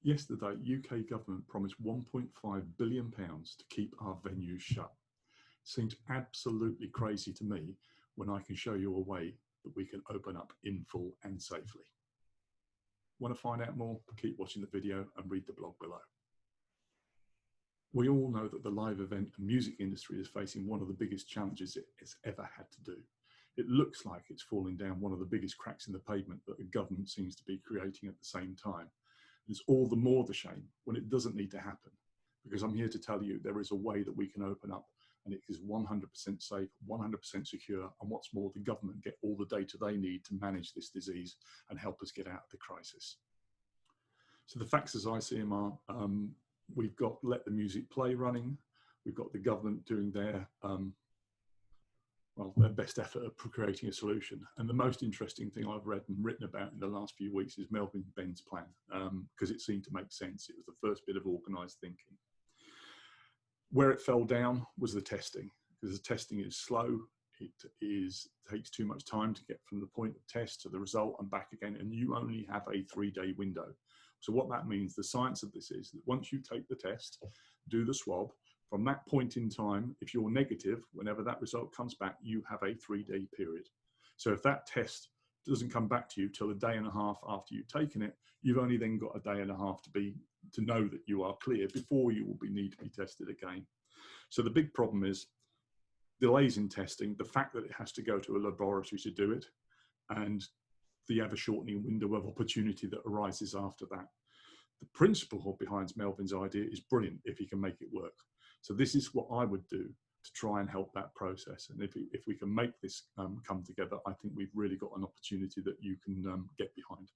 Yesterday, UK government promised £1.5 billion to keep our venues shut. Seems absolutely crazy to me when I can show you a way that we can open up in full and safely. Want to find out more? Keep watching the video and read the blog below. We all know that the live event and music industry is facing one of the biggest challenges it has ever had to do. It looks like it's falling down one of the biggest cracks in the pavement that the government seems to be creating at the same time. It's all the more the shame when it doesn't need to happen, because I'm here to tell you there is a way that we can open up, and it is 100% safe, 100% secure, and what's more, the government get all the data they need to manage this disease and help us get out of the crisis. So the facts as I see them are, we've got Let the Music Play running, we've got the government doing their best effort at creating a solution. And the most interesting thing I've read and written about in the last few weeks is Melvin Ben's plan, because it seemed to make sense. It was the first bit of organised thinking. Where it fell down was the testing, because the testing is slow. It takes too much time to get from the point of test to the result and back again, and you only have a 3-day window. So what that means, the science of this is that once you take the test, do the swab, from that point in time, if you're negative, whenever that result comes back, you have a 3-day period. So if that test doesn't come back to you till a day and a half after you've taken it, you've only then got a day and a half to know that you are clear before you will need to be tested again. So the big problem is delays in testing, the fact that it has to go to a laboratory to do it, and the ever shortening window of opportunity that arises after that. The principle behind Melvin's idea is brilliant if he can make it work. So this is what I would do to try and help that process. And if we can make this come together, I think we've really got an opportunity that you can get behind.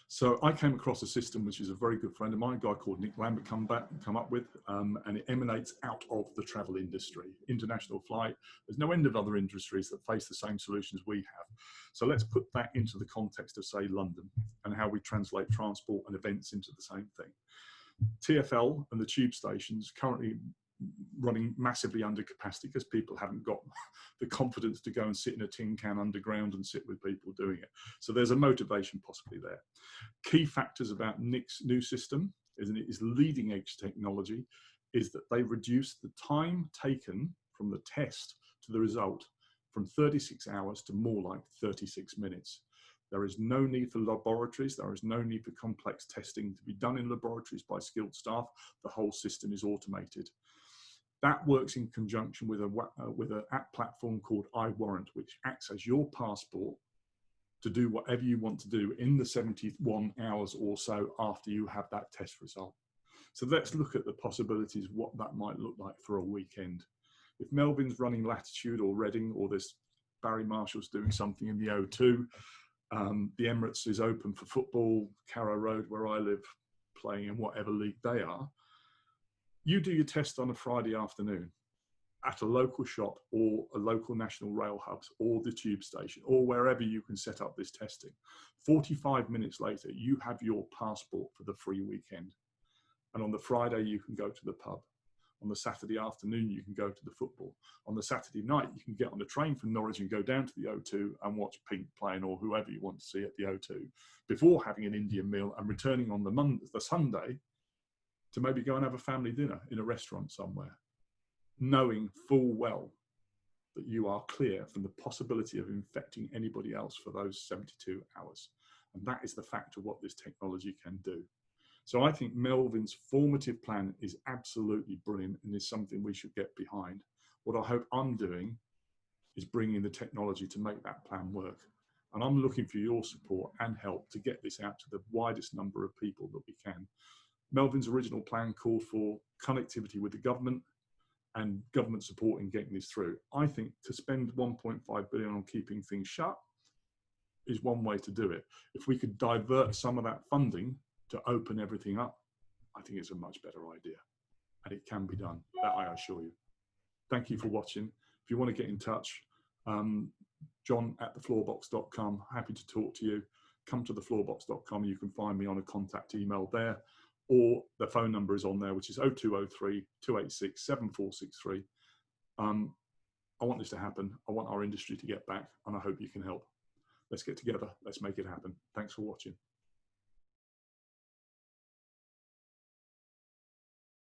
So I came across a system which is a very good friend of mine, a guy called Nick Lambert come up with, and it emanates out of the travel industry, international flight. There's no end of other industries that face the same solutions we have. So let's put that into the context of, say, London, and how we translate transport and events into the same thing. TfL and the tube stations currently running massively under capacity because people haven't got the confidence to go and sit in a tin can underground and sit with people doing it. So there's a motivation possibly there. Key factors about Nick's new system is leading edge technology, is that they reduce the time taken from the test to the result from 36 hours to more like 36 minutes. There is no need for laboratories. There is no need for complex testing to be done in laboratories by skilled staff. The whole system is automated. That works in conjunction with an app platform called iWarrant, which acts as your passport to do whatever you want to do in the 71 hours or so after you have that test result. So let's look at the possibilities, what that might look like for a weekend. If Melvin's running Latitude or Reading, or there's Barry Marshall's doing something in the O2, the Emirates is open for football, Carrow Road, where I live, playing in whatever league they are. You do your test on a Friday afternoon at a local shop or a local national rail hubs or the tube station or wherever you can set up this testing. 45 minutes later, you have your passport for the free weekend. And on the Friday, you can go to the pub. On the Saturday afternoon, you can go to the football. On the Saturday night, you can get on a train from Norwich and go down to the O2 and watch Pink playing or whoever you want to see at the O2 before having an Indian meal and returning on the Sunday to maybe go and have a family dinner in a restaurant somewhere, knowing full well that you are clear from the possibility of infecting anybody else for those 72 hours. And that is the fact of what this technology can do. So I think Melvin's formative plan is absolutely brilliant and is something we should get behind. What I hope I'm doing is bringing the technology to make that plan work. And I'm looking for your support and help to get this out to the widest number of people that we can. Melvin's original plan called for connectivity with the government and government support in getting this through. I think to spend 1.5 billion on keeping things shut is one way to do it. If we could divert some of that funding to open everything up, I think it's a much better idea. And it can be done, that I assure you. Thank you for watching. If you want to get in touch, john@thefloorbox.com, happy to talk to you. Come to thefloorbox.com, you can find me on a contact email there, or the phone number is on there, which is 0203 286 7463. I want this to happen. I want our industry to get back, and I hope you can help. Let's get together. Let's make it happen. Thanks for watching.